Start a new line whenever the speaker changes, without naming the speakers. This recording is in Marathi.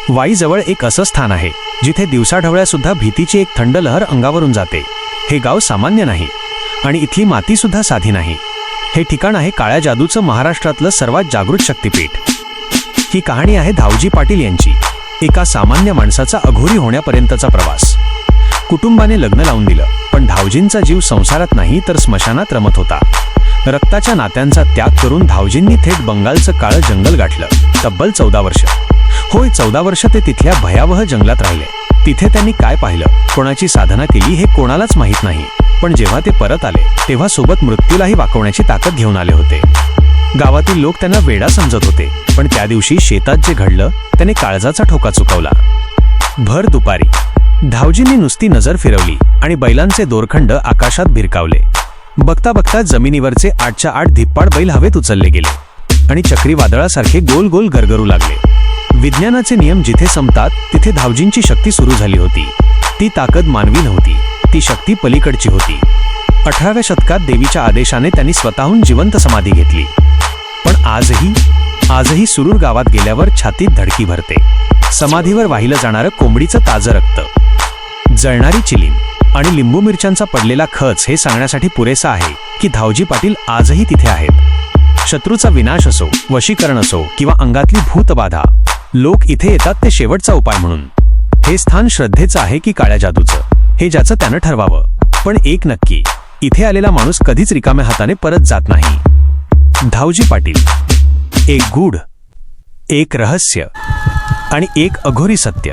वाईजवळ एक असं स्थान आहे जिथे दिवसाढवळ्या सुद्धा भीतीची एक थंड लहर अंगावरून जाते। हे गाव सामान्य नाही आणि इथली माती सुद्धा साधी नाही। हे ठिकाण आहे काळ्या जादूचं महाराष्ट्रातलं सर्वात जागृत शक्तिपीठ। ही कहाणी आहे धावजी पाटील यांची, एका सामान्य माणसाचा अघोरी होण्यापर्यंतचा प्रवास। कुटुंबाने लग्न लावून दिलं, पण धावजींचा जीव संसारात नाही तर स्मशानात रमत होता। रक्ताच्या नात्यांचा त्याग करून धावजींनी थेट बंगालचं काळं जंगल गाठलं। तब्बल 14 वर्ष, होय 14 वर्ष ते तिथल्या भयावह जंगलात राहिले। तिथे त्यांनी काय पाहिलं, कोणाची साधना केली हे कोणालाच माहीत नाही, पण जेव्हा ते परत आले तेव्हा सोबत मृत्यूलाही वाकवण्याची ताकद घेऊन आले होते। गावातील लोक त्यांना वेडा समजत होते, पण त्या दिवशी शेतात जे घडलं त्याने काळजाचा ठोका चुकवला। भर दुपारी धावजींनी नुसती नजर फिरवली आणि बैलांचे दोरखंड आकाशात भिरकावले। बघता बघता जमिनीवरचे 8च्या 8 धिप्पाड बैल हवेत उचलले गेले आणि चक्रीवादळासारखे गोल गोल गरगरू लागले। विज्ञानाचे नियम जिथे संपतात तिथे धावजींची शक्ती सुरू झाली होती। ती ताकद मानवी नव्हती, ती शक्ती पलीकडची होती। 18व्या शतकात देवीच्या आदेशाने त्यांनी स्वतःहून जिवंत समाधी घेतली, पण आजही सुरूर गावात गेल्यावर छातीत धडकी भरते। समाधीवर वाहिलं जाणारं कोंबडीचं ताजं रक्त, जळणारी चिलीम आणि लिंबू मिरच्यांचा पडलेला खच हे सांगण्यासाठी पुरेसा आहे की धावजी पाटील आजही तिथे आहेत। शत्रूचा विनाश असो, वशीकरण असो किंवा अंगातली भूतबाधा, लोक इथे येतात ते शेवटचा उपाय म्हणून। हे स्थान श्रद्धेचं आहे की काळ्या जादूचं, हे ज्याचं त्यानं ठरवावं। पण एक नक्की, इथे आलेला माणूस कधीच रिकाम्या हाताने परत जात नाही। धावजी पाटील, एक गूढ, एक रहस्य आणि एक अघोरी सत्य।